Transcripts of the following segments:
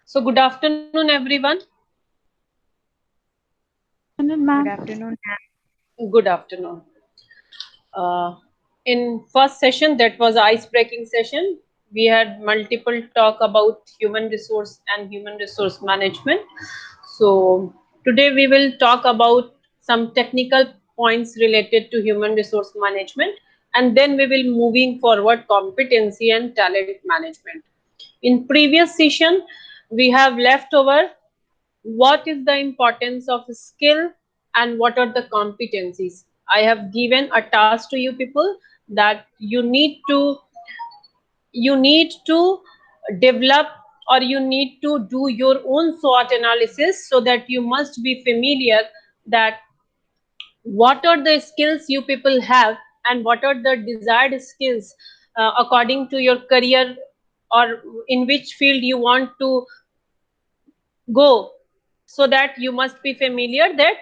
So good afternoon, everyone. Good afternoon, ma'am. Good afternoon. Uh, in first session, that was ice-breaking session. We had multiple talk about human resource and human resource management. So today we will talk about some technical points related to human resource management, and then we will moving forward competency and talent management. In previous session, we have left over what is the importance of skill and what are the competencies. I have given a task to you people that you need to develop, or you need to do your own SWOT analysis, so that you must be familiar that what are the skills you people have and what are the desired skills according to your career, or in which field you want to go, so that you must be familiar that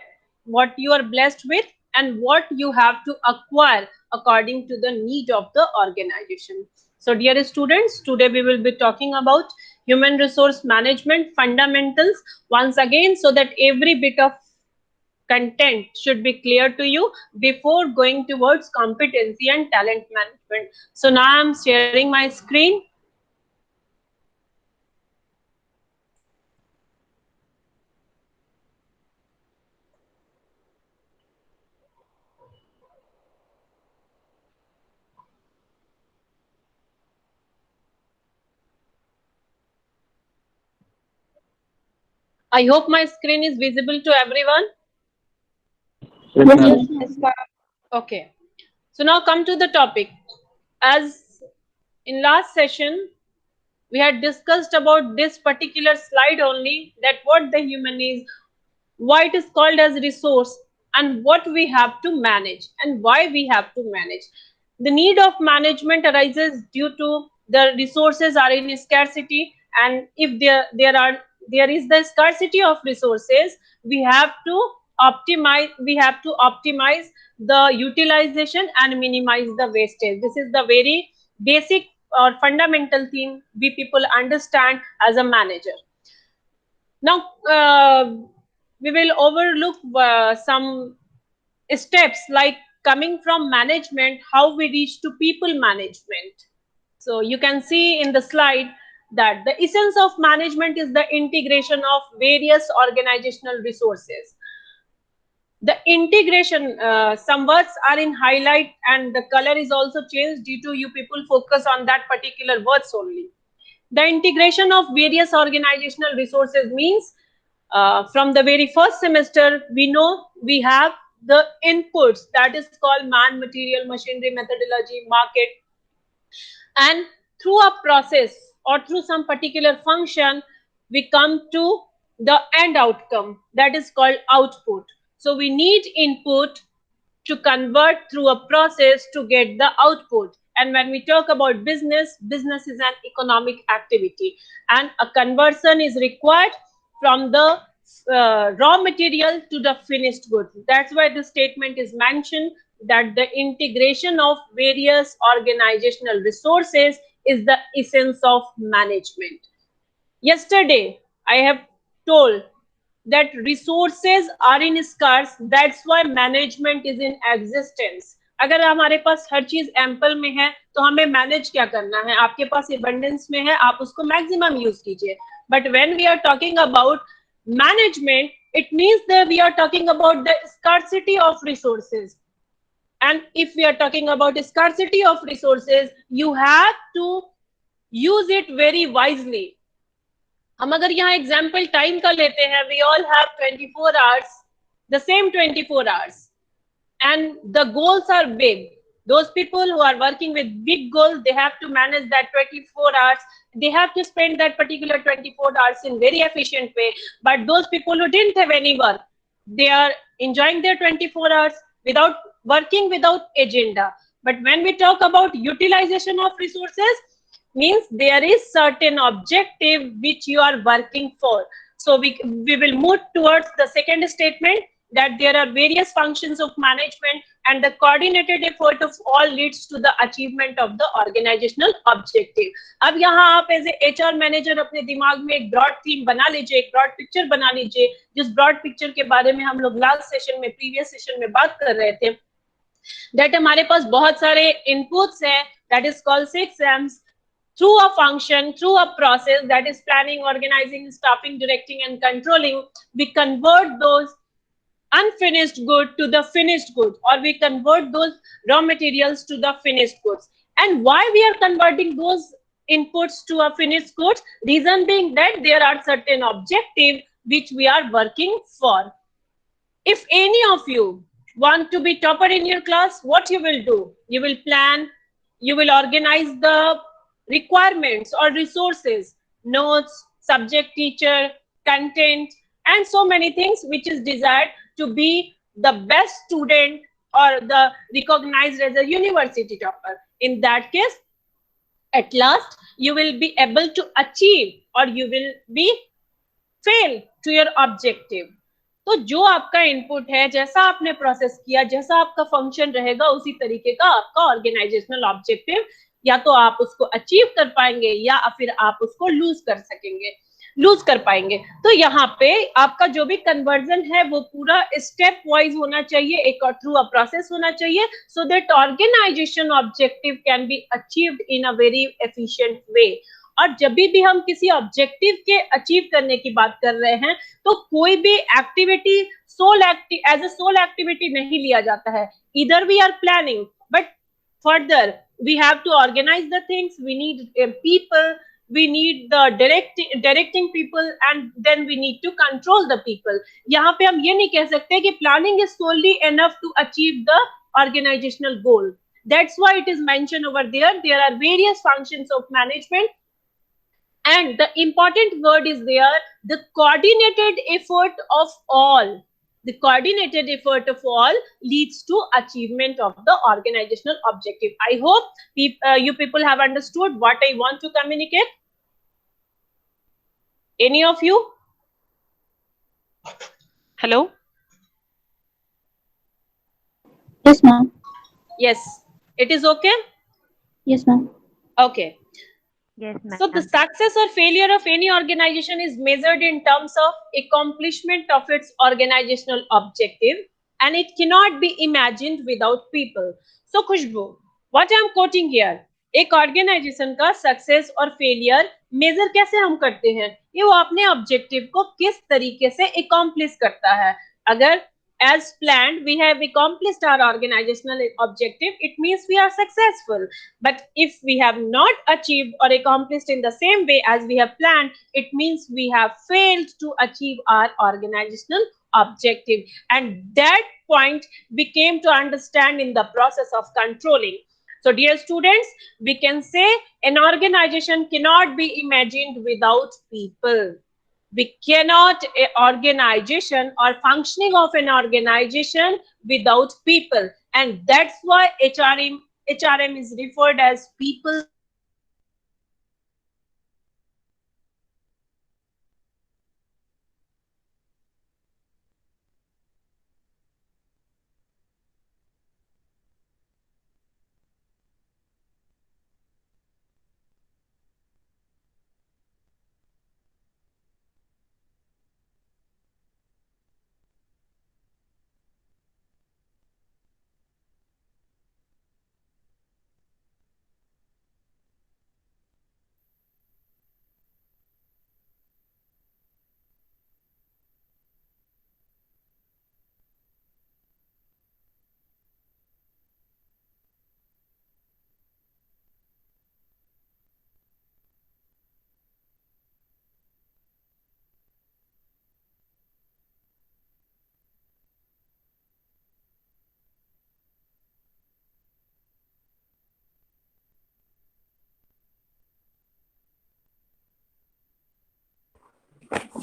what you are blessed with and what you have to acquire according to the need of the organization. So dear students, today we will be talking about human resource management fundamentals once again, so that every bit of content should be clear to you before going towards competency and talent management. So now I'm sharing my screen. I hope my screen is visible to everyone. Yes, Yes, ma'am. ma'am. Okay. So now come to the topic. As in last session, we had discussed about this particular slide only, that what the human is, why it is called as resource, and what we have to manage and why we have to manage. The need of management arises due to the resources are in scarcity, and if there is the scarcity of resources, we have to optimize the utilization and minimize the wastage. This is the very basic or fundamental thing we people understand as a manager. Now we will overlook some steps, like coming from management, how we reach to people management. So you can see in the slide that the essence of management is the integration of various organizational resources. The integration, some words are in highlight and the color is also changed due to you people focus on that particular words only. The integration of various organizational resources means, from the very first semester, we know we have the inputs, that is called man, material, machinery, methodology, market, and through a process or through some particular function, we come to the end outcome, that is called output. So we need input to convert through a process to get the output. And when we talk about business, business is an economic activity, and a conversion is required from the raw material to the finished good. That's why the statement is mentioned that the integration of various organizational resources is the essence of management. Yesterday, I have told that resources are in scarce, that's why management is in existence. अगर हमारे पास हर चीज ample में है तो हमें manage क्या करना है, आपके पास इबंडेंस में है, आप उसको मैक्सिमम यूज कीजिए. But when we are talking about management, it means that we are talking about the scarcity of resources. And if we are talking about scarcity of resources, you have to use it very wisely. हम अगर यहाँ example time का लेते हैं, we all have 24 hours, the same 24 hours, and the goals are big. Those people who are working with big goals, they have to manage that 24 hours. They have to spend that particular 24 hours in very efficient way. But those people who didn't have any work, they are enjoying their 24 hours without working, without agenda. But when we talk about utilization of resources, means there is certain objective which you are working for. So we will move towards the second statement, that there are various functions of management and the coordinated effort of all leads to the achievement of the organizational objective. अब यहाँ आप as a HR manager अपने दिमाग में एक broad theme बना लीजिए, एक ब्रॉड पिक्चर बना लीजिए, जिस ब्रॉड पिक्चर के बारे में हम लोग लास्ट सेशन में, प्रीवियस सेशन में बात कर रहे थे, दैट हमारे पास बहुत सारे इनपुट्स हैं, that is called 6 M's. Through a function, through a process, that is planning, organizing, staffing, directing and controlling, we convert those unfinished good to the finished good, or we convert those raw materials to the finished goods. And why we are converting those inputs to a finished goods? Reason being that there are certain objectives which we are working for. If any of you want to be topper in your class, what you will do? You will plan, you will organize the requirements or resources, notes, subject teacher, content, and so many things which is desired to be the best student or the recognized as a university topper. In that case, at last, you will be able to achieve or you will be fail to your objective. तो जो आपका input है, जैसा आपने process किया, जैसा आपका function रहेगा, उसी तरीके का आपका ऑर्गेनाइजेशनल ऑब्जेक्टिव, या तो आप उसको अचीव कर पाएंगे या फिर आप उसको लूज कर पाएंगे. तो यहाँ पे आपका जो भी कन्वर्जन है वो पूरा स्टेप वाइज होना चाहिए, एक और थ्रू अ प्रोसेस होना चाहिए, so that organization objective can be achieved in a very efficient way. और जब भी हम किसी ऑब्जेक्टिव के अचीव करने की बात कर रहे हैं तो कोई भी activity as a sole activity नहीं लिया जाता है. इधर we are planning, but further we have to organize the things, we need people, we need the directing people, and then we need to control the people. यहाँ पे हम ये नहीं कह सकते कि planning is solely enough to achieve the organizational goal. That's why it is mentioned over there. There are various functions of management, and the important word is there, the coordinated effort of all. The coordinated effort of all leads to achievement of the organizational objective. I hope you people have understood what I want to communicate. Any of you? Hello? Yes, ma'am. Yes. It is okay? Yes, ma'am. Okay. Yes, ma'am. So the success or failure of any organization is measured in terms of accomplishment of its organizational objective, and it cannot be imagined without people. So Khushbu, what I am quoting here, एक organisation का success और failure major कैसे हम करते हैं? ये वो अपने ऑब्जेक्टिव को किस तरीके से अकॉम्प्लिश करता है. अगर as planned we have accomplished our organizational objective, it means we are successful. But if we have not achieved or accomplished in the same way as we have planned, it means we have failed to achieve our organizational objective. And that point we came to understand in the process of controlling. So dear students, we can say an organization cannot be imagined without people. We cannot organization or functioning of an organization without people, and that's why HRM is referred as people.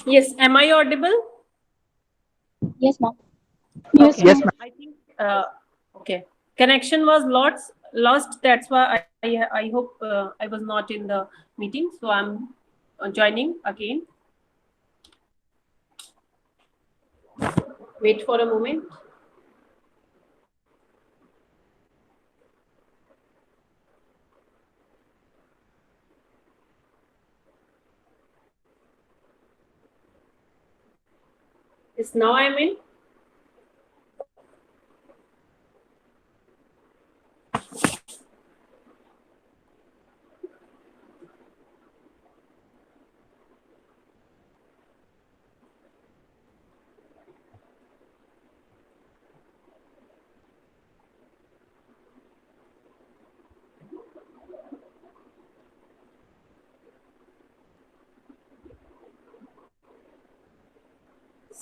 Yes, am I audible? Yes, ma'am. Okay. Yes, ma'am. I think okay. Connection was lost. That's why I hope I was not in the meeting, so I'm joining again. Wait for a moment. Yes, now I'm in.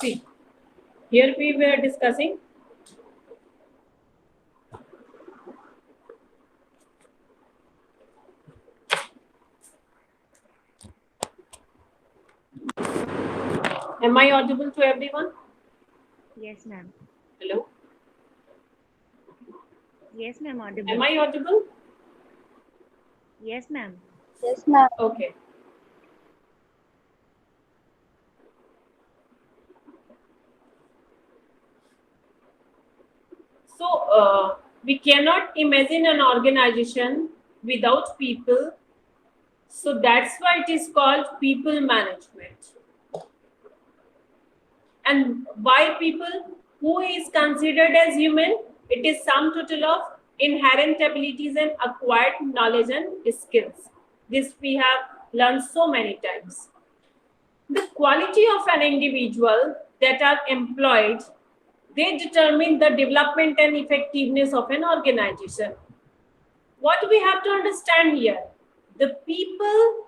See, here we were discussing am I audible to everyone? Yes, ma'am. Hello? Yes, ma'am. Am Audible. I audible? Yes, ma'am. Yes, ma'am. Okay. So, we cannot imagine an organization without people. So, that's why it is called people management. And why people? Who is considered as human? It is sum total of inherent abilities and acquired knowledge and skills. This we have learned so many times. The quality of an individual that are employed, they determine the development and effectiveness of an organization. What we have to understand here, the people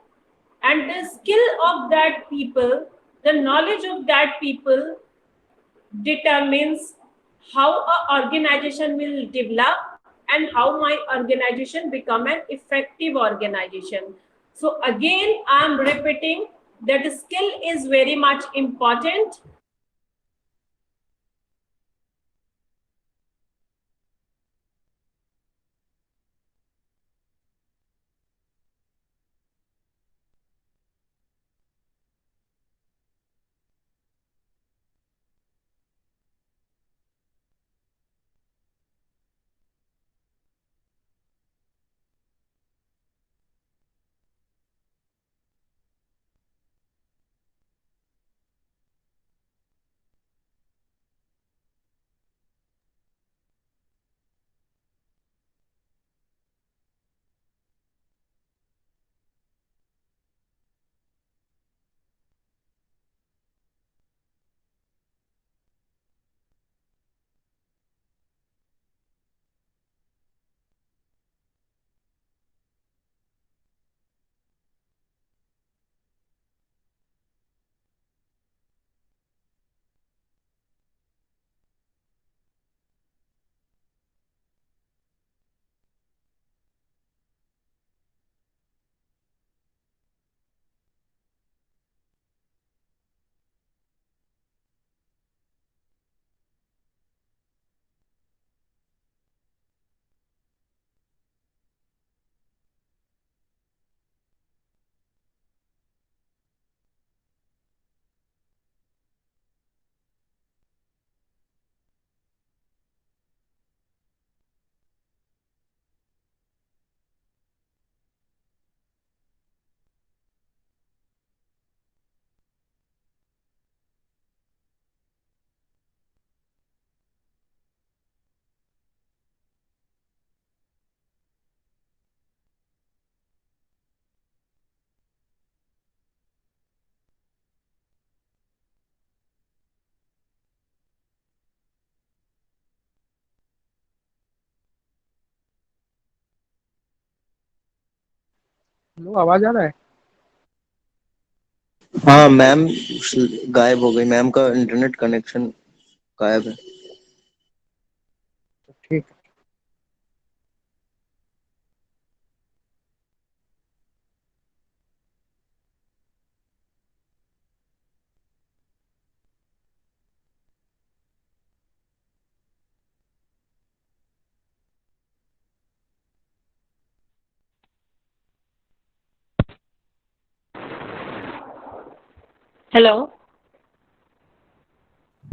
and the skill of that people, the knowledge of that people determines how a organization will develop and how my organization become an effective organization. So again, I am repeating that skill is very much important. Hello, आवाज आ रहा है? हाँ ma'am, गायब हो गई। Ma'am का internet connection गायब है। ठीक है। Hello.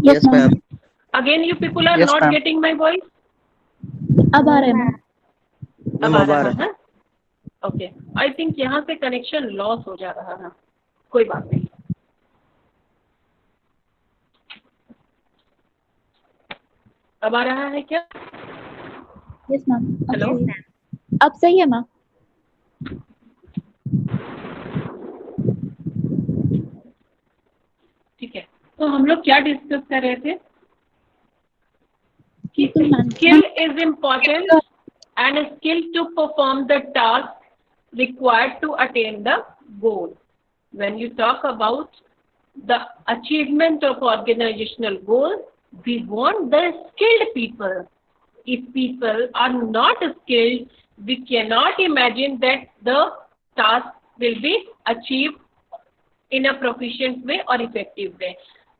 Yes, yes ma'am. Ma'am. Again, you people are Yes, not ma'am. getting my voice. अब आ रहा है मैम। अब मैम आ अब आ रहा रहा है। है। ओके, आई थिंक यहाँ से कनेक्शन लॉस हो जा रहा है, कोई बात नहीं। अब आ रहा है क्या? Yes ma'am. Hello? अब सही है मैम। ठीक है, तो हम लोग क्या डिस्कस कर रहे थे कि People management. skill is important and skill to perform the task required to attain the goal. When you talk about the achievement of organizational goal, we want the skilled people. If people are not skilled, we cannot imagine that the task will be achieved in a proficient way or effective way.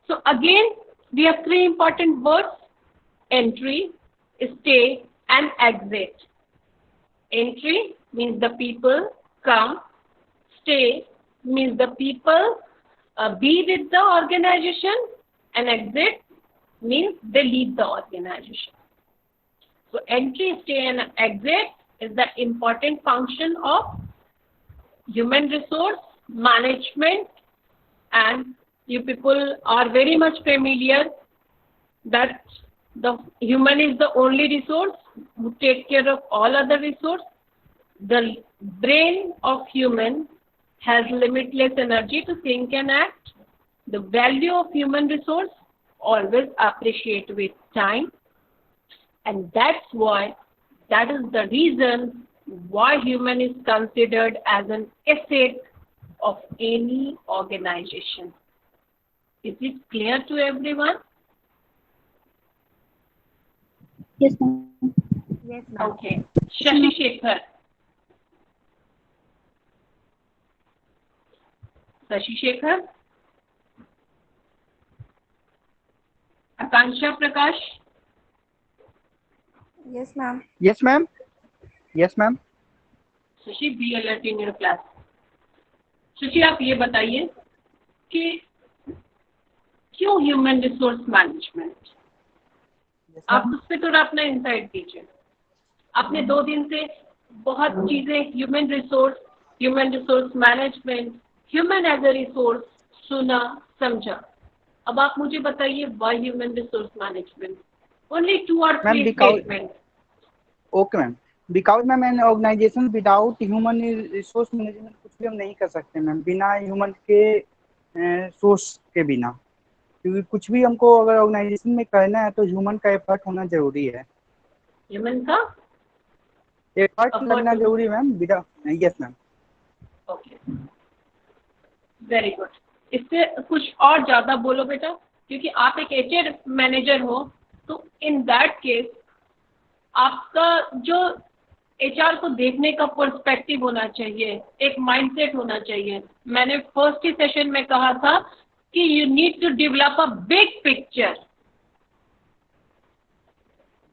So again, we have three important words: entry, stay, and exit. Entry means the people come. Stay means the people be with the organization, and exit means they leave the organization. So entry, stay, and exit is the important function of human resource management, and you people are very much familiar that the human is the only resource who take care of all other resource. The brain of human has limitless energy to think and act. The value of human resource always appreciate with time, and that is the reason why human is considered as an asset of any organization. Is it clear to everyone? Yes ma'am. Yes, ma'am. Okay. Shashi Shekhar. Shashi Shekhar. Akansha Prakash. Yes, ma'am. Yes, ma'am. Yes, ma'am. Shashi, be alert in your class. Shashi, आप ये बताइए कि क्यों human resource management? Yes, आप ma'am. उस पर थोड़ा अपना इंसाइट दीजिए। आपने 2 दिन से बहुत चीजें human resource management, human as a resource सुना समझा। अब आप मुझे बताइए why human resource management? Only 2 or 3 because- statement. Okay, ma'am. Because ma'am an organization without human resource management कुछ भी हम नहीं कर सकते मैम, बिना ह्यूमन के सोर्स के बिना, क्योंकि कुछ भी हमको अगर ऑर्गेनाइजेशन में करना है तो ह्यूमन का एफर्ट होना जरूरी है। ह्यूमन का एफर्ट Effort लगना होना- जरूरी है मैम। बिना yes ma'am. Okay, very good. इससे कुछ और ज्यादा बोलो बेटा, क्योंकि आप एक एचआर मैनेजर हो, तो इन दैट केस आपका जो एचआर को देखने का पर्सपेक्टिव होना चाहिए, एक माइंडसेट होना चाहिए। मैंने फर्स्ट ही सेशन में कहा था कि you need to develop a big picture.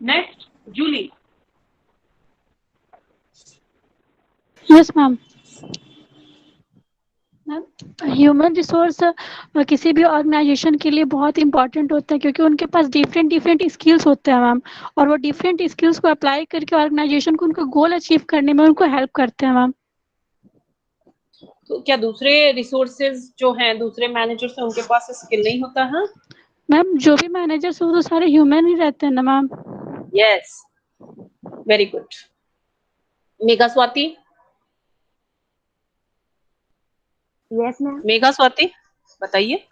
Next, Julie. Yes ma'am. Ma'am, human resource किसी भी ऑर्गेनाइजेशन के लिए बहुत इंपॉर्टेंट होता है, क्योंकि उनके पास डिफरेंट स्किल्स होते हैं मैम, और वो डिफरेंट स्किल्स को अप्लाई करके ऑर्गेनाइजेशन को उनका गोल अचीव करने में उनको हेल्प करते हैं मैम। तो क्या दूसरे रिसोर्सेज जो हैं, दूसरे मैनेजर्स हैं, उनके पास स्किल नहीं होता है? मैम, जो भी मैनेजर्स वो तो सारे ह्यूमन ही रहते हैं ना ma'am. Yes, very good. Megha Swati. Yes, ma'am. Megha Swati बताइए।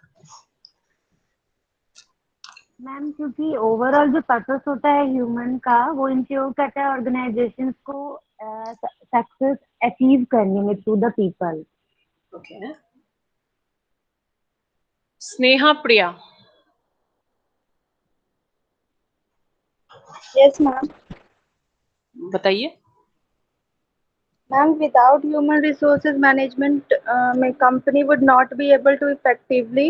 मैम, क्योंकि ओवरऑल जो पर्पस होता है ह्यूमन का, वो इंश्योर करता है ऑर्गेनाइजेशंस को सक्सेस अचीव करने में through the people. Okay, Sneha Priya. Yes, ma'am. बताइए। Ma'am, without human resources management, my company would not be able to effectively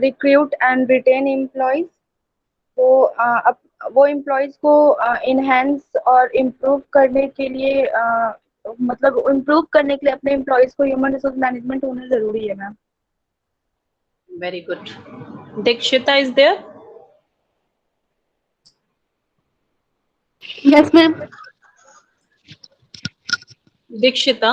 recruit and retain employees. तो वो एम्प्लॉयज को इनहेंस और इम्प्रूव करने के लिए मतलब इम्प्रूव करने के लिए अपने एम्प्लॉयज को ह्यूमन रिसोर्स मैनेजमेंट होना जरूरी है ma'am. Very good. Dikshita is there? Yes, ma'am. Dikshita.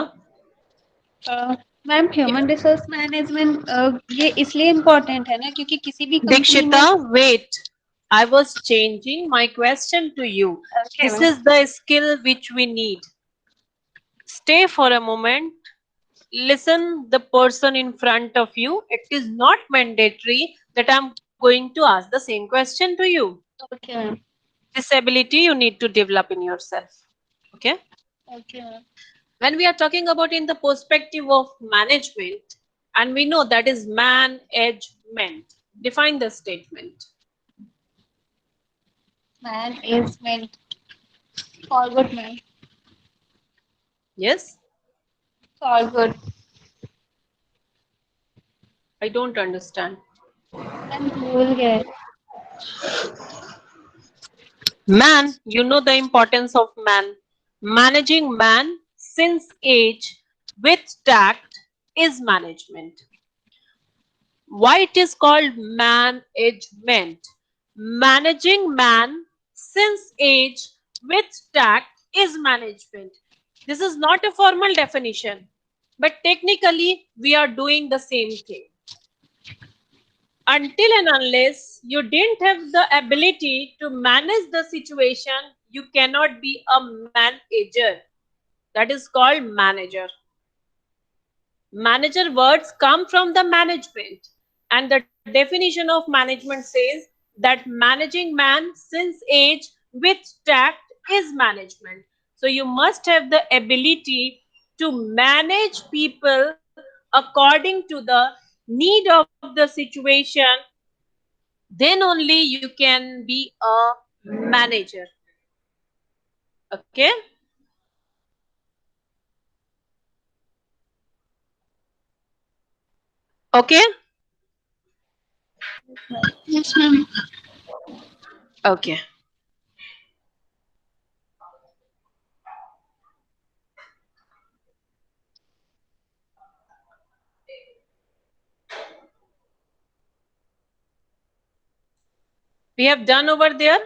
Ma'am human resource management ये इसलिए इम्पोर्टेंट है ना क्योंकि किसी भी कंपनी Dikshita, में wait. I was changing my question to you. Okay, This ma'am. is the skill which we need. Stay for a moment. Listen the person in front of you. It is not mandatory that I'm going to ask the same question to you. Okay, ma'am. This ability you need to develop in yourself. Okay. Okay, ma'am. When we are talking about in the perspective of management, and we know that is management. Define the statement. Man is meant forward, ma'am. Yes. Forward. I don't understand. Ma'am भूल गए. Man, you know the importance of man. Managing man since age with tact is management. Why it is called management? Managing man since age with tact is management. This is not a formal definition, but technically we are doing the same thing. Until and unless you didn't have the ability to manage the situation, you cannot be a manager. That is called manager. Manager words come from the management, and the definition of management says that managing man since age with tact is management. So you must have the ability to manage people according to the need of the situation. Then only you can be a manager. Okay. Okay. Yes, ma'am. Okay. We have done over there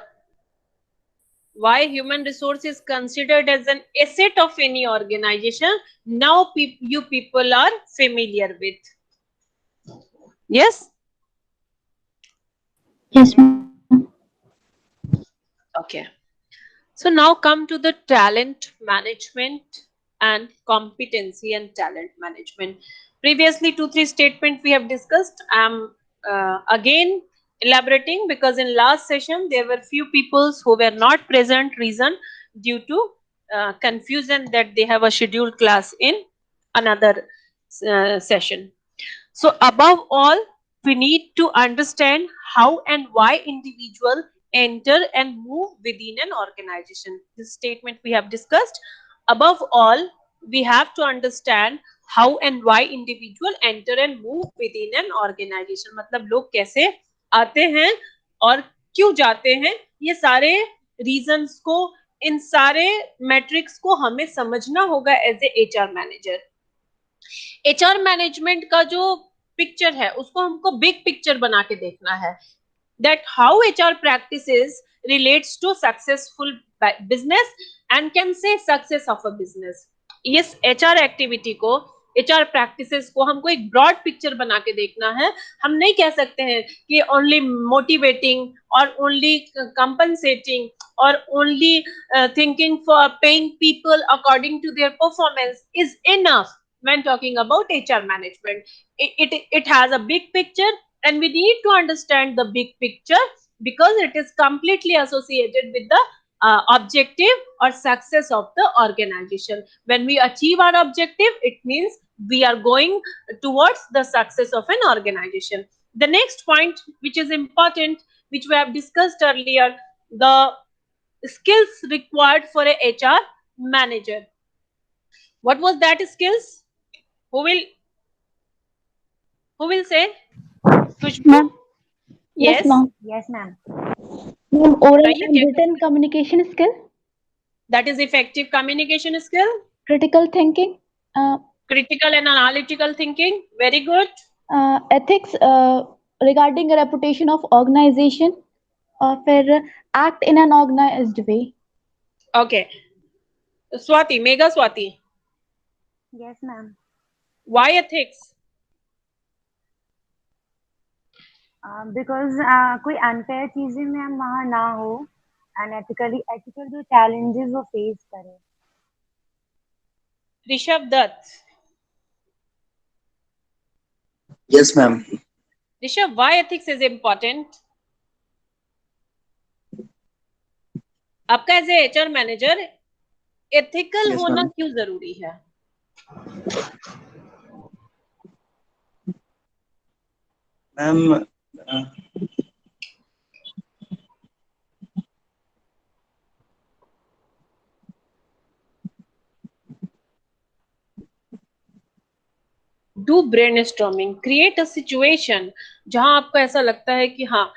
why human resource is considered as an asset of any organization. Now you people are familiar with. Yes? Yes, ma'am. Okay. So now come to the talent management and competency and talent management. Previously 2-3 statements we have discussed. I am again elaborating because in last session there were few people who were not present, reason due to confusion that they have a scheduled class in another session. So above all, we need to understand how and why individual enter and move within an organization. This statement we have discussed. Above all, we have to understand how and why individual enter and move within an organization. मतलब लोग कैसे आते हैं और क्यों जाते हैं, ये सारे reasons को, इन सारे metrics को हमें समझना होगा as a HR manager. HR management का जो पिक्चर है उसको हमको बिग पिक्चर बना के देखना है. That how HR practices relates to successful business and can say success of a business. इस HR एक्टिविटी को, HR practices को हमको एक ब्रॉड पिक्चर बना के देखना है. हम नहीं कह सकते हैं कि only motivating or only compensating or only thinking for paying people according to their performance is enough when talking about HR management. It has a big picture, and we need to understand the big picture because it is completely associated with the objective or success of the organization. When we achieve our objective, it means we are going towards the success of an organization. The next point, which is important, which we have discussed earlier, the skills required for a HR manager. What was that skills? Who will say? Ma'am. Yes. ma'am. Yes, ma'am. Ma'am, oral and written communication skill, That is effective communication skill. critical thinking, Critical and analytical thinking. Very good. ethics regarding a reputation of organization, or फिर act in an organized way. Okay. Swati, Mega Swati. Yes, ma'am. Why ethics? Because कोई unfair चीजें ma'am वहाँ ना हो, ethical जो challenges वो face करें. Rishabh Dutt. Yes, ma'am. Rishabh, why ethics is important? आपका as a HR manager ethical Yes, होना ma'am. क्यों जरूरी है? Ma'am, do brainstorming, create a situation जहां आपको ऐसा लगता है कि हाँ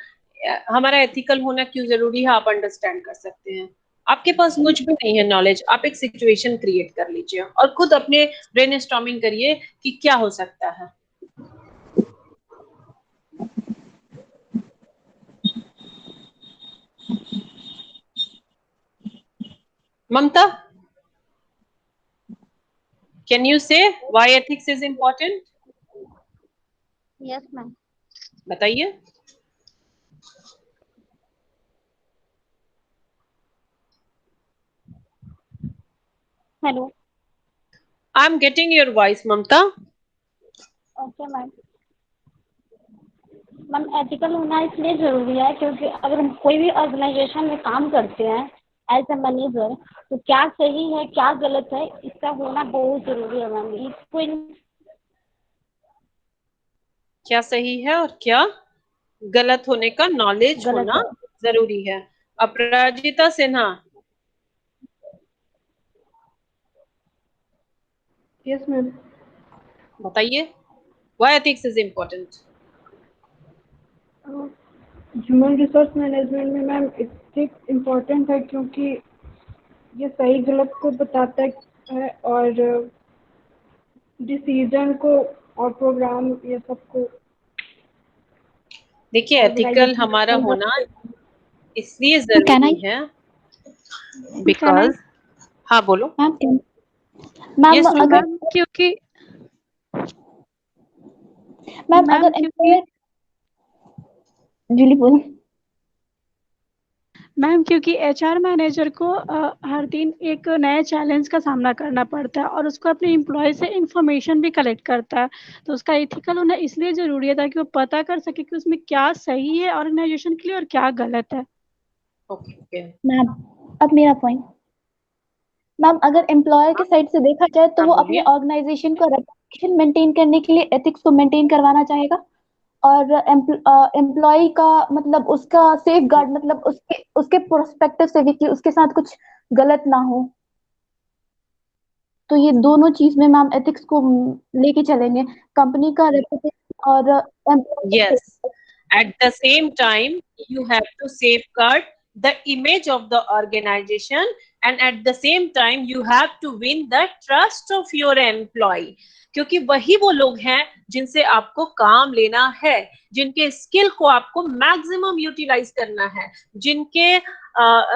हमारा एथिकल होना क्यों जरूरी है, आप अंडरस्टैंड कर सकते हैं. आपके पास कुछ भी नहीं है नॉलेज, आप एक सिचुएशन क्रिएट कर लीजिए और खुद अपने ब्रेनस्टॉर्मिंग करिए कि क्या हो सकता है. ममता, can you say why ethics is important? Yes, ma'am. बताइए. Hello. I am getting your voice, Mamta. Okay, ma'am. Ma'am ethical होना इसलिए जरूरी है क्योंकि अगर हम कोई भी ऑर्गेनाइजेशन में काम करते हैं एज ए मैनेजर, तो क्या सही है क्या गलत है इसका होना बहुत जरूरी है मैम. इसको क्या सही है और क्या गलत होने का नॉलेज गलत होना है. जरूरी है. अपराजिता सिन्हा. Yes ma'am. बताइए why ethics is important. Human resource management में मैम एथिक्स इम्पोर्टेंट है क्योंकि ये सही गलत को बताता है और डिसीजन को और प्रोग्राम ये सब को. देखिए एथिकल हमारा होना इसलिए जरूरी है बिकॉज, हाँ बोलो मैम अगर क्योंकि मैम अगर एम्प्लॉयर जूली बोलो. मैम क्योंकि एचआर मैनेजर को हर दिन एक नए चैलेंज का सामना करना पड़ता है और उसको अपने एम्प्लॉय से इंफॉर्मेशन भी कलेक्ट करता है, तो उसका एथिकल होना इसलिए जरूरी है ताकि वो पता कर सके कि उसमें क्या सही है ऑर्गेनाइजेशन के लिए और क्या गलत है. ओके मैम अब मेरा पॉइंट. मैम अगर एम्प्लॉयर के साइड से देखा जाए तो वो अपने ऑर्गेनाइजेशन को रेपुटेशन मेंटेन करने के लिए एथिक्स को मेंटेन करवाना चाहेगा और एम्प्लॉय का मतलब उसका सेफ गार्ड मतलब उसके प्रोस्पेक्टिव से भी कि उसके साथ कुछ गलत ना हो. तो ये दोनों चीज में मैम एथिक्स को लेके चलेंगे, कंपनी का रेपुटेशन और yes, at the same time you have to safeguard the image of the organization and at the same time you have to win the trust of your employee, क्योंकि वही वो लोग हैं जिनसे आपको काम लेना है, जिनके स्किल को आपको मैक्सिमम यूटिलाइज करना है, जिनके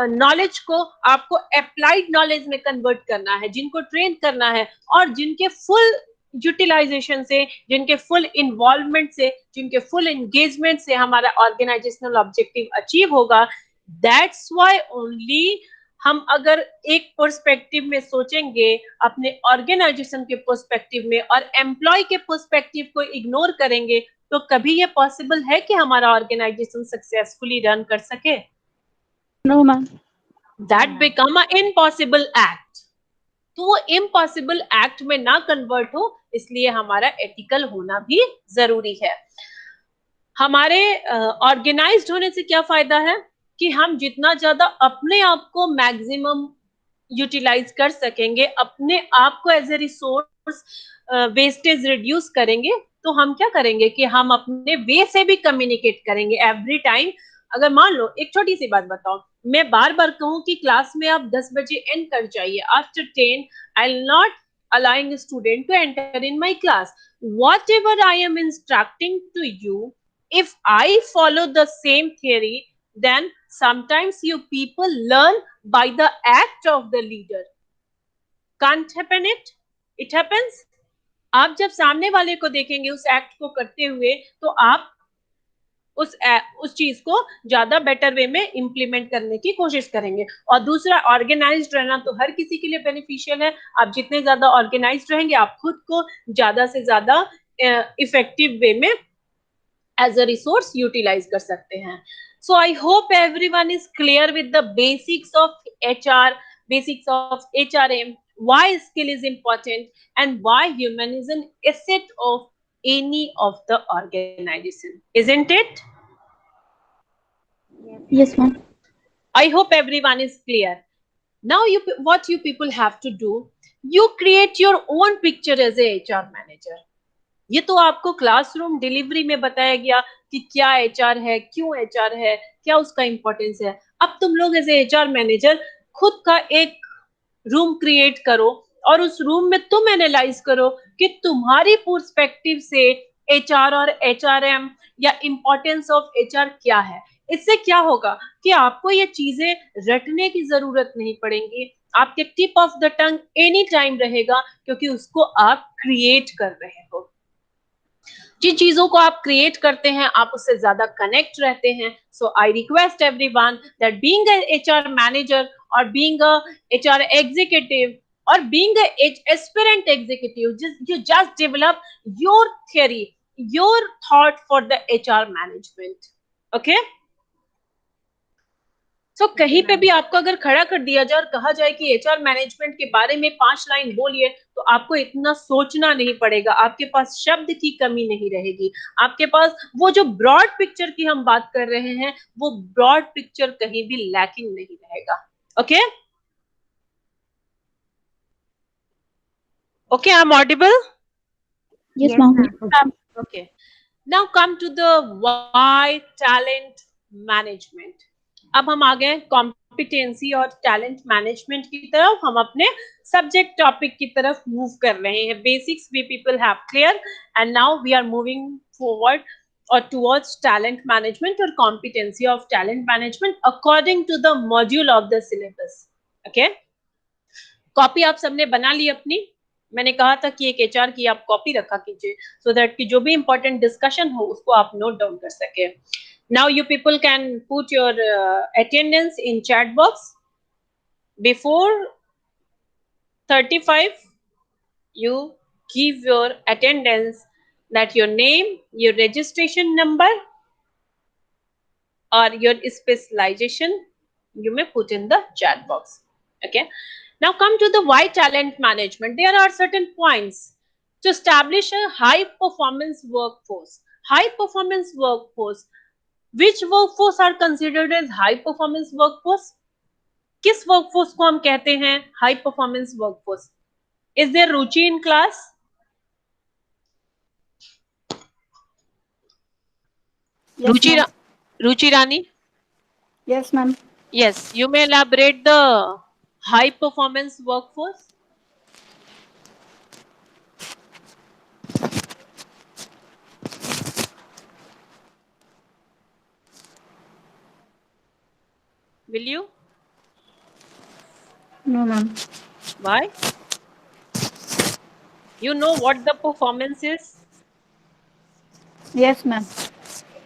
नॉलेज को आपको अप्लाइड नॉलेज में कन्वर्ट करना है, जिनको ट्रेन करना है और जिनके फुल यूटिलाइजेशन से, जिनके फुल इन्वॉल्वमेंट से, जिनके फुल एंगेजमेंट से हमारा ऑर्गेनाइजेशनल ऑब्जेक्टिव अचीव होगा. दैट्स व्हाई ओनली हम अगर एक पर्सपेक्टिव में सोचेंगे अपने ऑर्गेनाइजेशन के पर्सपेक्टिव में और एम्प्लॉय के पर्सपेक्टिव को इग्नोर करेंगे तो कभी ये पॉसिबल है कि हमारा ऑर्गेनाइजेशन सक्सेसफुली रन कर सके? No ma'am. That become a impossible act. तो वो इम्पॉसिबल एक्ट में ना कन्वर्ट हो इसलिए हमारा एथिकल होना भी जरूरी है. हमारे ऑर्गेनाइज्ड होने से क्या फायदा है कि हम जितना ज्यादा अपने आप को मैक्सिमम यूटिलाइज कर सकेंगे, अपने आप को as a resource wastage reduce करेंगे, तो हम क्या करेंगे कि हम अपने वे से भी कम्युनिकेट करेंगे एवरी टाइम. अगर मान लो एक छोटी सी बात बताओ, मैं बार बार कहूं कि क्लास में आप 10 बजे एंड कर जाइए, after 10 I will not allowing a student to enter in my class. Whatever I am instructing to you, if I follow the same theory, then sometimes you people learn by the act of the leader. Can't happen it? It happens. आप जब सामने वाले को देखेंगे उस act को करते हुए, तो आप उस चीज को ज्यादा बेटर वे में इम्प्लीमेंट करने की कोशिश करेंगे. और दूसरा, ऑर्गेनाइज्ड रहना तो हर किसी के लिए बेनिफिशियल है. आप जितने ज्यादा ऑर्गेनाइज्ड रहेंगे, आप खुद को ज्यादा से ज्यादा इफेक्टिव वे में एज अ रिसोर्स यूटिलाइज कर सकते हैं. So I hope everyone is clear with the basics of HR, basics of HRM, why skill is important, and why human is an asset of any of the organization, isn't it? Yes, ma'am. I hope everyone is clear. Now what you people have to do, you create your own picture as a HR manager. ये तो आपको classroom delivery में बताया गया कि क्या HR है, क्यों एचआर है, क्या उसका इंपॉर्टेंस है. अब तुम लोग एज ए एचआर मैनेजर खुद का एक रूम क्रिएट करो और उस रूम में तुम एनालाइज करो कि तुम्हारी पर्सपेक्टिव से एचआर और एचआरएम या इंपॉर्टेंस ऑफ एचआर क्या है. इससे क्या होगा कि आपको ये चीजें रटने की जरूरत नहीं पड़ेगी, आपके tip of the tongue any time रहेगा, क्योंकि उसको आप क्रिएट कर रहे हो. जिन चीजों को आप क्रिएट करते हैं आप उससे ज्यादा कनेक्ट रहते हैं. So I request everyone that being a HR manager और being a HR executive or being a aspirant executive, you just develop your theory, your thought for the HR management. Okay? So कहीं पे भी आपको अगर खड़ा कर दिया जाए और कहा जाए कि एचआर मैनेजमेंट के बारे में 5 लाइन बोलिए, तो आपको इतना सोचना नहीं पड़ेगा, आपके पास शब्द की कमी नहीं रहेगी, आपके पास वो जो ब्रॉड पिक्चर की हम बात कर रहे हैं वो ब्रॉड पिक्चर कहीं भी लैकिंग नहीं रहेगा. Okay? Okay, I'm audible? Yes, ma'am. Okay. Now come to the why talent management. अब हम आ गए कॉम्पिटेंसी और टैलेंट मैनेजमेंट की तरफ, हम अपने सब्जेक्ट टॉपिक की तरफ मूव कर रहे हैं. Basics we people have clear and now we are moving forward और टुवर्ड्स टैलेंट मैनेजमेंट और competency of talent management according to the module of the syllabus. Okay, copy आप सबने बना ली अपनी. मैंने कहा था कि एक एचआर की आप कॉपी रखा कीजिए सो दैट कि जो भी इंपॉर्टेंट डिस्कशन हो उसको आप नोट डाउन कर सके. Now you people can put your attendance in chat box. Before 35, you give your attendance, that your name, your registration number, or your specialization. You may put in the chat box. Okay. Now come to the why talent management. There are certain points to establish a high performance workforce. High performance workforce. Which workforce are considered as high performance workforce? किस workforce को हम कहते हैं high performance workforce? Is there Ruchi in class? Yes, Ruchi Rani? Yes, ma'am. Yes, you may elaborate the high performance workforce. Will you? No, ma'am. Why? You know what the performance is? Yes, ma'am.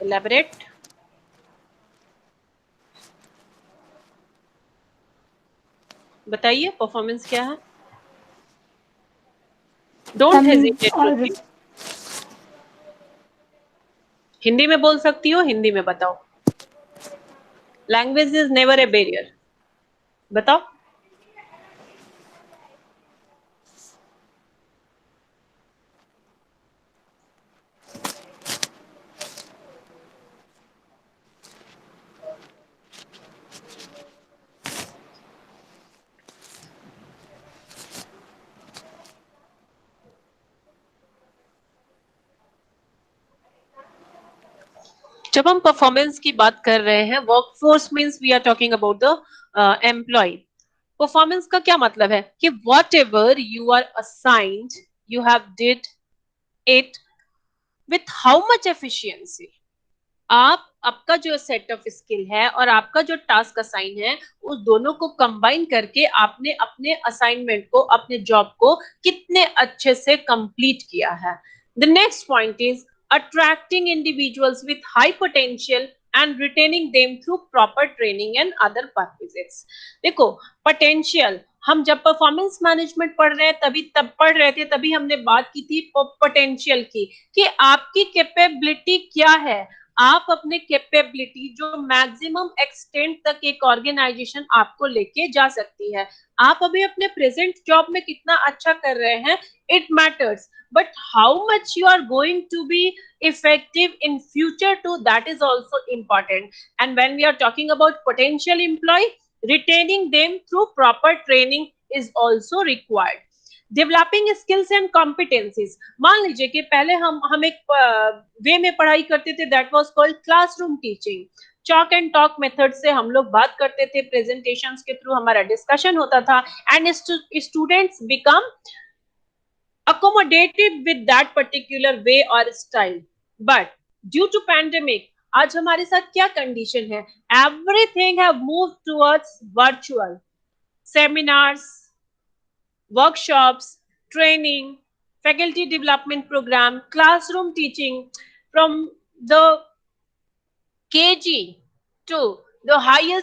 Elaborate. बताइए performance क्या है. Don't hesitate. Hindi में बोल सकती हो, हिंदी में बताओ. Language is never a barrier. बताओ. जब हम परफॉर्मेंस की बात कर रहे हैं, workforce means we are talking about the employ. Performance का क्या मतलब है कि whatever you are assigned, you have did it with how much efficiency. आप आपका जो सेट ऑफ स्किल है और आपका जो टास्क असाइन है, उस दोनों को कंबाइन करके आपने अपने असाइनमेंट को, अपने जॉब को कितने अच्छे से कंप्लीट किया है. The next point is attracting individuals with high potential and retaining them through proper training and other purposes. देखो, potential, हम जब परफॉर्मेंस मैनेजमेंट पढ़ रहे हैं पढ़ रहे थे तभी हमने बात की थी पोटेंशियल की, कि आपकी कैपेबिलिटी क्या है. आप अपने कैपेबिलिटी जो मैक्सिमम एक्सटेंट तक एक ऑर्गेनाइजेशन आपको लेके जा सकती है. आप अभी अपने प्रेजेंट जॉब में कितना अच्छा कर रहे हैं, it matters, but how much you are going to be effective in future too, that is also important. And when we are talking about potential employee, retaining them through proper training is also required. Developing skills and competencies. मान लीजिए कि पहले हम एक वे में पढ़ाई करते थे, that was called classroom teaching. Chalk and talk method से हम लोग बात करते थे, प्रेजेंटेशंस के थ्रू हमारा डिस्कशन होता था, and students become accommodated with that particular way or style. But due to pandemic, आज हमारे साथ क्या कंडीशन है? Everything have moved towards virtual. Seminars, workshops, training, faculty development program, classroom teaching, from the KG to the higher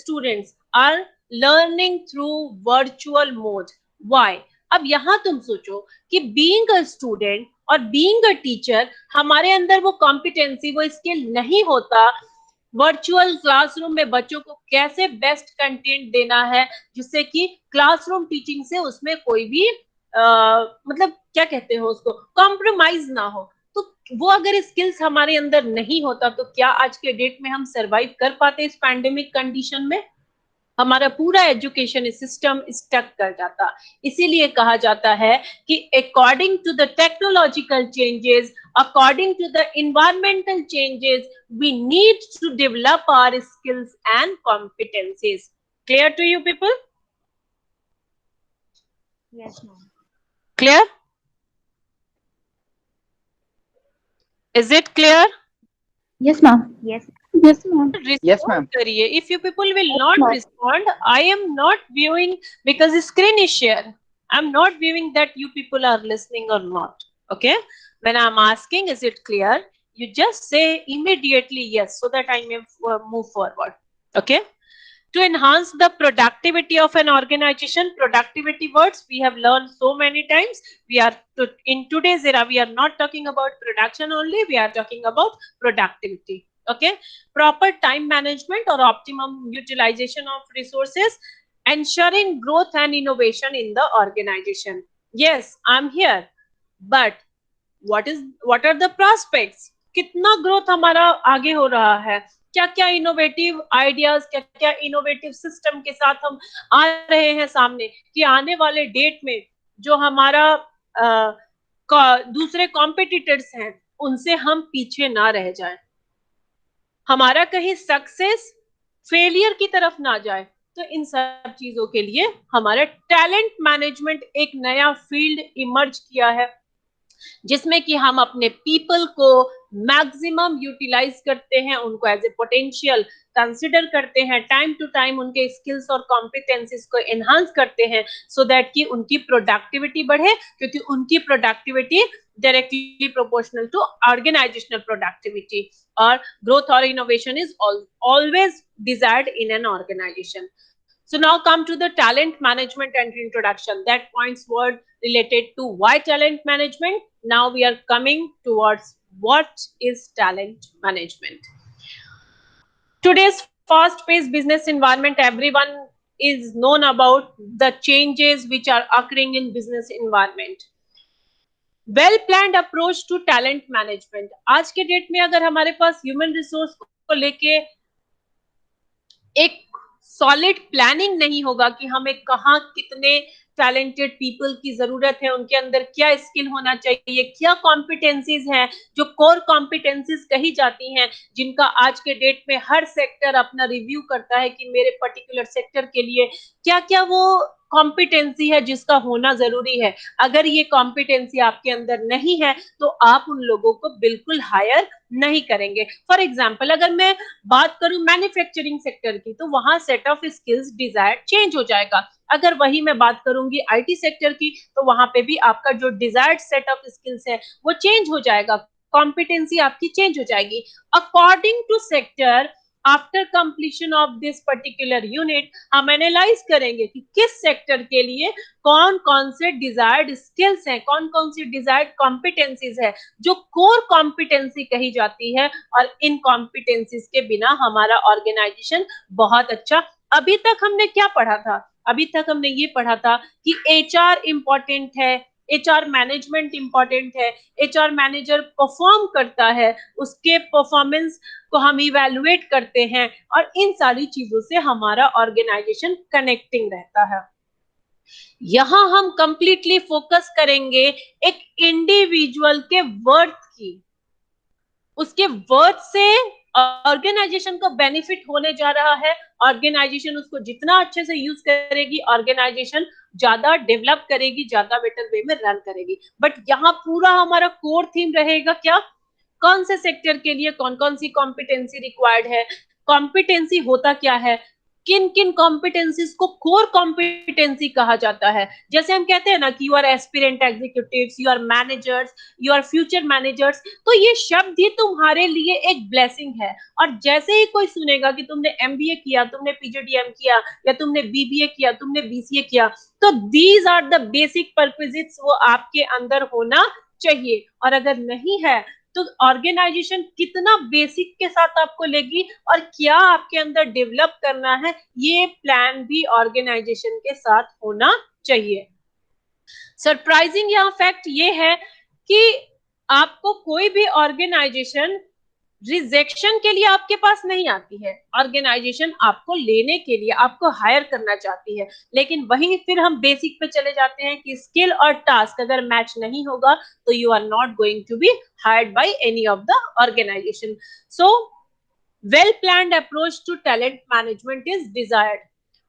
students are learning through virtual mode. Why? अब यहाँ तुम सोचो कि बीइंग अ स्टूडेंट और बीइंग अ टीचर, हमारे अंदर वो competency, वो स्किल नहीं होता वर्चुअल क्लासरूम में बच्चों को कैसे बेस्ट कंटेंट देना है, जिससे कि क्लासरूम टीचिंग से उसमें कोई भी मतलब क्या कहते हो उसको, कॉम्प्रोमाइज ना हो. तो वो अगर स्किल्स हमारे अंदर नहीं होता तो क्या आज के डेट में हम सरवाइव कर पाते इस पैंडेमिक कंडीशन में? हमारा पूरा एजुकेशन सिस्टम स्टक कर जाता. इसीलिए कहा जाता है कि according to the technological changes, according to the environmental changes, we need to develop our skills and competencies. Clear to you people? Yes, ma'am. Clear? Is it clear? Yes, ma'am. Yes. Yes, ma'am. Yes, ma'am. करिए. If you people will Yes, not ma'am. respond, I am not viewing, because screen is share. I'm not viewing that you people are listening or not. Okay? When I'm asking, is it clear? You just say immediately yes, so that I may move forward. Okay? To enhance the productivity of an organization, productivity words we have learned so many times. In today's era, we are not talking about production only, we are talking about productivity. Okay? Proper time management or optimum utilization of resources, ensuring growth and innovation in the organization. Yes, I'm here, but what are the prospects? कितना growth हमारा आगे हो रहा है, क्या क्या innovative ideas, क्या क्या इनोवेटिव सिस्टम के साथ हम आ रहे हैं सामने, कि आने वाले डेट में जो हमारा दूसरे कॉम्पिटिटर्स हैं उनसे हम पीछे ना रह जाएं, हमारा कहीं सक्सेस फेलियर की तरफ ना जाए. तो इन सब चीजों के लिए हमारा टैलेंट मैनेजमेंट एक नया फील्ड इमर्ज किया है, जिसमें कि हम अपने पीपल को मैक्सिमम यूटिलाइज करते हैं, उनको एज ए पोटेंशियल कंसिडर करते हैं, टाइम टू टाइम उनके स्किल्स और कॉम्पिटेंसीज को एनहांस करते हैं, सो दैट कि उनकी प्रोडक्टिविटी बढ़े, क्योंकि उनकी productivity directly proportional to organizational productivity, और ग्रोथ और innovation is always desired in an organization. So now come to the talent management and introduction. That points were related to why talent management. Now we are coming towards what is talent management. Today's fast-paced business environment, everyone is known about the changes which are occurring in business environment. Well-planned approach to talent management. आज के date में अगर हमारे पास human resource को लेके एक solid planning नहीं होगा कि हमें कहाँ कितने टैलेंटेड पीपल की जरूरत है, उनके अंदर क्या स्किल होना चाहिए, क्या कॉम्पिटेंसीज हैं जो कोर कॉम्पिटेंसीज कही जाती हैं, जिनका आज के डेट में हर सेक्टर अपना रिव्यू करता है कि मेरे पर्टिकुलर सेक्टर के लिए क्या क्या वो कॉम्पिटेंसी है जिसका होना जरूरी है। अगर ये कॉम्पिटेंसी आपके अंदर नहीं है तो आप उन लोगों को बिल्कुल हायर नहीं करेंगे। फॉर एग्जाम्पल अगर मैं बात करूं मैन्युफैक्चरिंग सेक्टर की, तो वहां set of skills desired change हो जाएगा। अगर वही मैं बात करूंगी आईटी सेक्टर की, तो वहां पे भी आपका जो डिजायर्ड सेट ऑफ स्किल्स है वो चेंज हो जाएगा, कॉम्पिटेंसी आपकी चेंज हो जाएगी। According to sector, after completion of this particular unit हम एनालाइज करेंगे कि किस सेक्टर के लिए कौन कौन से डिजायर्ड स्किल्स हैं, कौन कौन सी डिजायर्ड कॉम्पिटेंसीज है जो कोर कॉम्पिटेंसी कही जाती है, और इन कॉम्पिटेंसीज के बिना हमारा ऑर्गेनाइजेशन बहुत अच्छा। अभी तक हमने क्या पढ़ा था? अभी तक हमने ये पढ़ा था कि एचआर इंपॉर्टेंट है, एचआर मैनेजमेंट इंपॉर्टेंट है, एचआर मैनेजर परफॉर्म करता है, उसके परफॉर्मेंस को हम इवैल्यूएट करते हैं, और इन सारी चीजों से हमारा ऑर्गेनाइजेशन कनेक्टिंग रहता है। यहां हम कंप्लीटली फोकस करेंगे एक इंडिविजुअल के वर्थ की, उसके वर्थ से ऑर्गेनाइजेशन को बेनिफिट होने जा रहा है। ऑर्गेनाइजेशन उसको जितना अच्छे से यूज करेगी, ऑर्गेनाइजेशन ज्यादा डेवलप करेगी, ज्यादा बेटर वे में रन करेगी। बट यहाँ पूरा हमारा कोर थीम रहेगा क्या? कौन से सेक्टर के लिए कौन कौन सी कॉम्पिटेंसी रिक्वायर्ड है, कॉम्पिटेंसी होता क्या है, किन किन कॉम्पिटेंसीज को कोर कॉम्पिटेंसी कहा जाता है। जैसे हम कहते हैं ना कि you are aspirant executives, you are managers, you are future managers, तो ये शब्द ही तुम्हारे लिए एक ब्लेसिंग है। और जैसे ही कोई सुनेगा कि तुमने एमबीए किया, तुमने पीजीडीएम किया, या तुमने बीबीए किया, तुमने बीसीए किया, तो these are the basic perquisites, वो आपके अंदर होना चाहिए। और अगर नहीं है तो ऑर्गेनाइजेशन कितना बेसिक के साथ आपको लेगी और क्या आपके अंदर डेवलप करना है, ये प्लान भी ऑर्गेनाइजेशन के साथ होना चाहिए। सरप्राइजिंग यहाँ फैक्ट ये है कि आपको कोई भी ऑर्गेनाइजेशन रिजेक्शन के लिए आपके पास नहीं आती है, ऑर्गेनाइजेशन आपको लेने के लिए, आपको हायर करना चाहती है। लेकिन वही फिर हम बेसिक पे चले जाते हैं कि स्किल और टास्क अगर मैच नहीं होगा तो you are not going to be hired by any of the organization. So well planned approach to talent management is desired.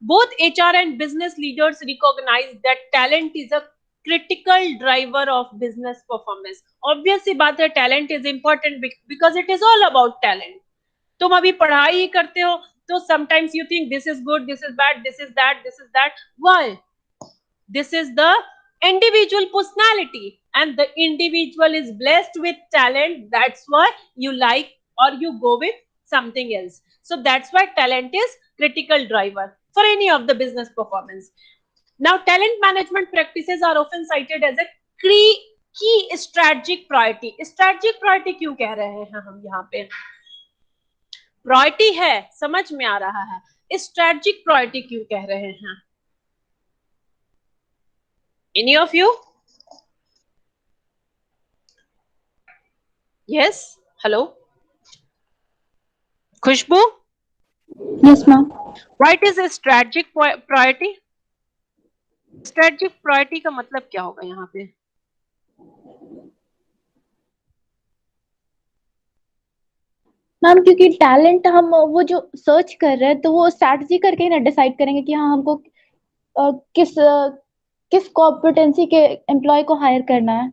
Both HR and business leaders recognize that talent is a critical driver of business performance. Obvious सी बात है, talent is important because it is all about talent. तुम अभी पढ़ाई ही करते हो तो sometimes you think this is good, this is bad, this is that, this is that. Why? This is the individual personality, and the individual is blessed with talent. That's why you like or you go with something else. So that's why talent is critical driver for any of the business performance. Now, talent management practices are often cited as a key strategic priority. Strategic priority क्यों कह रहे हैं हम यहाँ पे? Priority है, समझ में आ रहा है, स्ट्रेटेजिक प्रायोरिटी क्यों कह रहे हैं? Any of you? Yes? Hello? Khushbu? Yes, ma'am. What is a strategic priority? Strategic priority का मतलब क्या होगा यहाँ पे? मैम क्योंकि टैलेंट हम वो जो सर्च कर रहे हैं तो वो स्ट्रैटेजी करके ही ना डिसाइड करेंगे कि हाँ हमको किस कॉम्पिटेंसी के एम्प्लॉय को हायर करना है,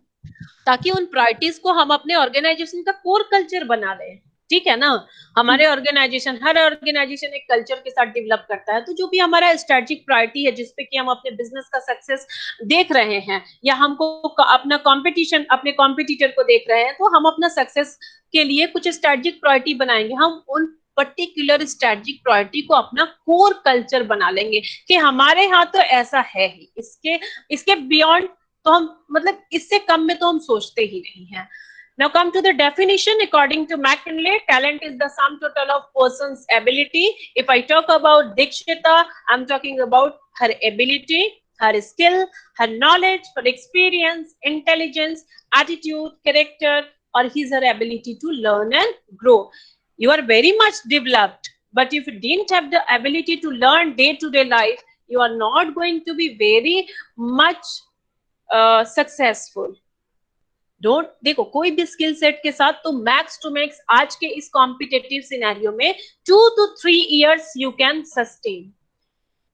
ताकि उन प्रायोरिटीज को हम अपने ऑर्गेनाइजेशन का कोर कल्चर बना लें। ठीक है ना? हमारे ऑर्गेनाइजेशन, हर ऑर्गेनाइजेशन एक कल्चर के साथ डेवलप करता है। तो जो भी हमारा स्ट्रेटेजिक प्रायोरिटी है जिसपे कि हम अपने बिजनेस का सक्सेस देख रहे हैं, या हमको अपना कंपटीशन, अपने कॉम्पिटिटर को देख रहे हैं, तो हम अपना सक्सेस के लिए कुछ स्ट्रेटेजिक प्रायोरिटी बनाएंगे। हम उन पर्टिकुलर स्ट्रेटेजिक प्रायोरिटी को अपना कोर कल्चर बना लेंगे कि हमारे यहाँ तो ऐसा है ही, इसके बियॉन्ड तो हम, मतलब इससे कम में तो हम सोचते ही नहीं है। Now come to the definition. According to McKinley, talent is the sum total of person's ability. If I talk about Dikshita, I'm talking about her ability, her skill, her knowledge, her experience, intelligence, attitude, character, or his or her ability to learn and grow. You are very much developed, but if you didn't have the ability to learn day-to-day life, you are not going to be very much successful. Don't देखो, कोई भी skill set के साथ तो max to max आज के इस competitive scenario में 2 to 3 years you can sustain.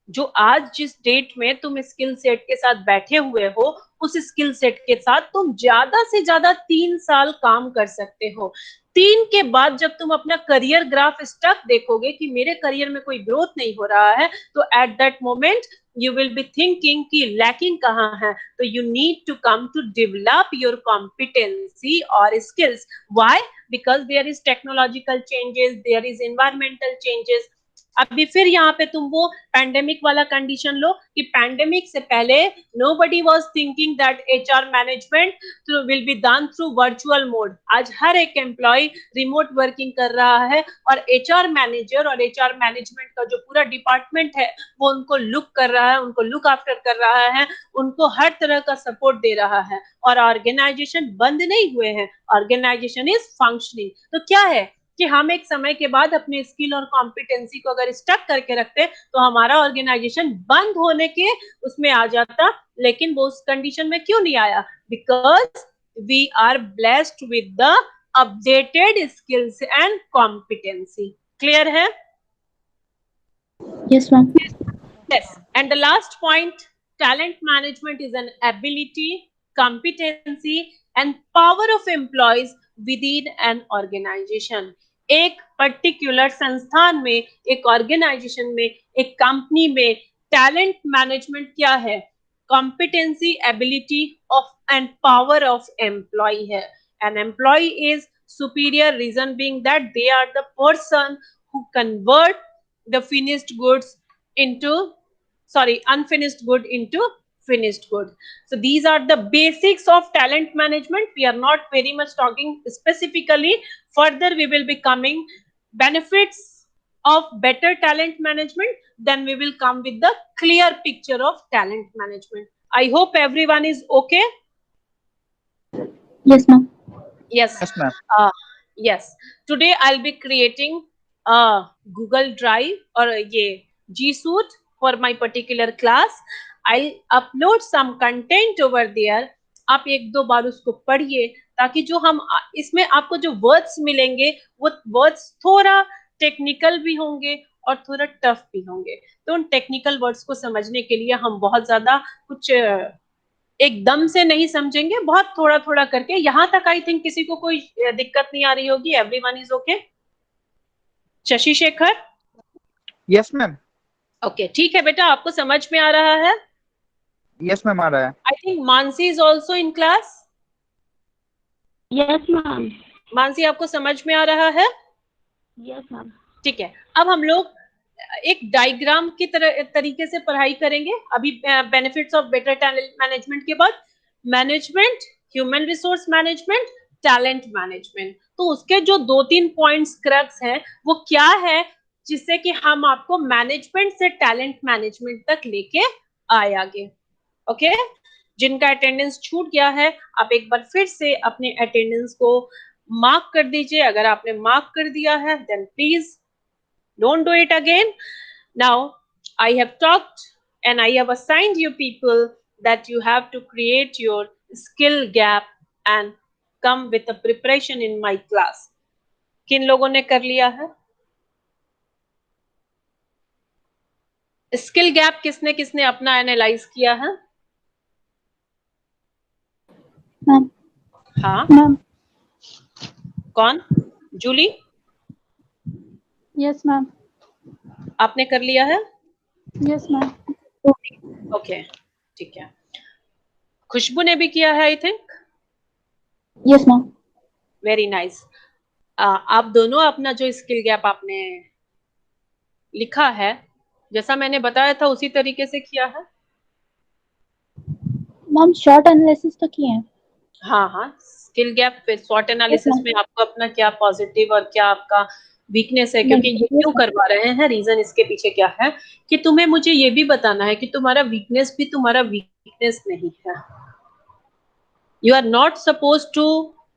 जो आज जिस डेट में तुम स्किल सेट के साथ बैठे हुए हो, उस स्किल सेट के साथ तुम ज्यादा से ज्यादा 3 साल काम कर सकते हो। 3 के बाद जब तुम अपना करियर ग्राफ स्टक देखोगे कि मेरे करियर में कोई ग्रोथ नहीं हो रहा है, तो at that moment you will be thinking कि lacking कहाँ है। तो you need to come to develop your competency or skills. Why? Because there is technological changes, there is environmental changes. अभी फिर यहाँ पे तुम वो पैंडेमिक वाला कंडीशन लो कि पैंडेमिक से पहले nobody was thinking that HR management will be done through virtual mode. आज हर एक एम्प्लॉय रिमोट वर्किंग कर रहा है और HR मैनेजर और HR मैनेजमेंट का जो पूरा डिपार्टमेंट है वो उनको लुक कर रहा है, उनको लुक आफ्टर कर रहा है, उनको हर तरह का सपोर्ट दे रहा है। और ऑर्गेनाइजेशन बंद नहीं हुए हैं, ऑर्गेनाइजेशन इज फंक्शनिंग। तो क्या है कि हम एक समय के बाद अपने स्किल और कॉम्पिटेंसी को अगर स्टक करके रखते तो हमारा ऑर्गेनाइजेशन बंद होने के उसमें आ जाता, लेकिन वो उस कंडीशन में क्यों नहीं आया? Because we are blessed with the updated skills and competency. Clear है? Yes, ma'am. Yes, and the last point, talent management is an ability, competency and power of employees within an organization. एक particular संस्थान में, एक organisation में, एक company में talent management क्या है? Competency, ability of and power of employ है। An employee is superior, reason being that they are the person who convert the unfinished good into finished good. So these are the basics of talent management. We are not very much talking specifically. Further we will be coming benefits of better talent management, then we will come with the clear picture of talent management. I hope everyone is okay. Yes, ma'am. Yes, Yes, ma'am. Yes, today I'll be creating a Google Drive or a G Suite for my particular class. I'll upload some content over there. आप एक दो बार उसको पढ़िए ताकि जो हम इसमें आपको जो वर्ड्स मिलेंगे वो वर्ड्स थोड़ा टेक्निकल भी होंगे और थोड़ा टफ भी होंगे। तो उन टेक्निकल वर्ड्स को समझने के लिए हम बहुत ज्यादा कुछ एकदम से नहीं समझेंगे, बहुत थोड़ा थोड़ा करके। यहाँ तक आई थिंक किसी को कोई दिक्कत नहीं आ रही होगी। Everyone is okay? Shashi Shekhar? Yes ma'am. Okay, ठीक है बेटा, आपको समझ में आ रहा है? यस मैम, आ रहा है। I think Mansi is also in class. Yes ma'am. Mansi, आपको समझ में आ रहा है? Yes ma'am. ठीक है, अब हम लोग एक डायग्राम की तरीके से पढ़ाई करेंगे। अभी benefits of better talent management के बाद management, human resource management, talent management. तो उसके जो 2-3 पॉइंट्स क्रक्स हैं वो क्या है जिससे कि हम आपको मैनेजमेंट से टैलेंट मैनेजमेंट तक लेके आए आगे। ओके, जिनका अटेंडेंस छूट गया है आप एक बार फिर से अपने अटेंडेंस को मार्क कर दीजिए। अगर आपने मार्क कर दिया है then please don't do it again. Now I have talked and I have assigned you people that you have to create your skill gap and come with a preparation in my class. किन लोगों ने कर लिया है? Skill gap किसने किसने अपना analyse किया है? मैम। हाँ मैम। कौन? जूली? Yes ma'am. आपने कर लिया है? Yes ma'am. ओके, ठीक है। खुशबू ने भी किया है I think. Yes ma'am. Very nice. आप दोनों अपना जो स्किल गैप आपने लिखा है जैसा मैंने बताया था उसी तरीके से किया है? मैम शॉर्ट एनालिसिस तो किए हैं। हाँ हाँ, स्किल गैप पे शॉर्ट एनालिसिस में आपको अपना क्या पॉजिटिव और क्या आपका वीकनेस है, क्योंकि ये क्यों करवा रहे हैं, रीजन इसके पीछे क्या है कि तुम्हें मुझे ये भी बताना है कि तुम्हारा वीकनेस भी तुम्हारा वीकनेस नहीं है। You are not suppose to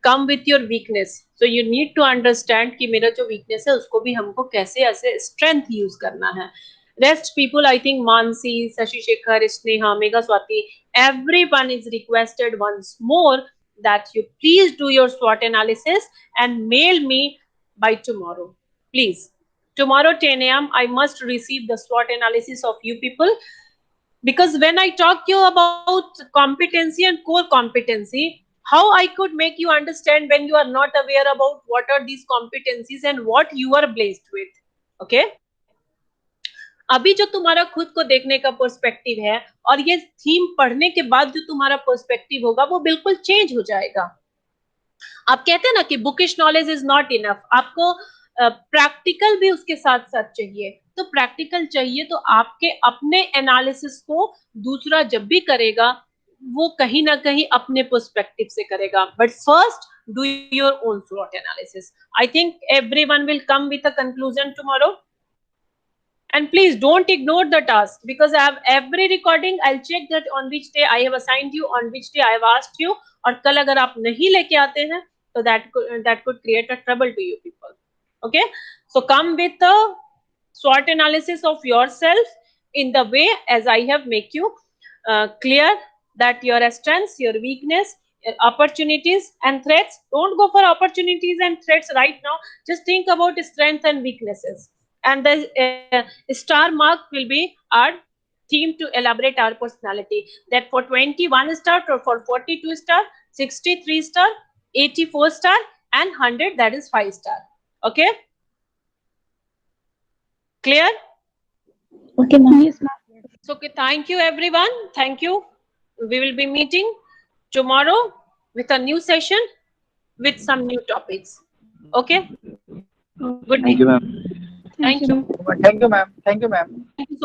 come with your weakness, so you need to understand कि मेरा जो वीकनेस है उसको भी हमको कैसे ऐसे स्ट्रेंथ यूज करना है। Rest people, I think Mansi, Shashi Shekhar, Sneha, Megha Swati, everyone is requested once more that you please do your SWOT analysis and mail me by tomorrow, please. tomorrow 10 a.m. I must receive the SWOT analysis of you people, because when I talk you about competency and core competency, how I could make you understand when you are not aware about what are these competencies and what you are blessed with. Okay, अभी जो तुम्हारा खुद को देखने का perspective है और ये थीम पढ़ने के बाद जो तुम्हारा पर्सपेक्टिव होगा वो बिल्कुल चेंज हो जाएगा. आप कहते हैं ना कि bookish knowledge is not enough, आपको प्रैक्टिकल भी उसके साथ साथ चाहिए. तो प्रैक्टिकल चाहिए तो आपके अपने एनालिसिस को दूसरा जब भी करेगा वो कहीं ना कहीं अपने पर्सपेक्टिव से करेगा. But first do your own SWOT analysis. I think everyone will come with a conclusion tomorrow. And please don't ignore the task, because I have every recording. I'll check that on which day I have assigned you, on which day I have asked you. और कल अगर आप नहीं लेके आते हैं तो that could create a trouble to you people. Okay, so come with a SWOT analysis of yourself in the way as I have make you clear that your strengths, your weakness, your opportunities and threats. Don't go for opportunities and threats right now. Just think about strengths and weaknesses. And the star mark will be our theme to elaborate our personality. That for 21 star, or for 42 star, 63 star, 84 star and 100, that is 5 star. Okay, clear? Okay, ma'am. Yes, ma'am. So okay, thank you everyone. Thank you. We will be meeting tomorrow with a new session with some new topics. Okay, good day. Thank you, ma'am. Thank you. Thank you, ma'am. Thank you, ma'am. Thank you so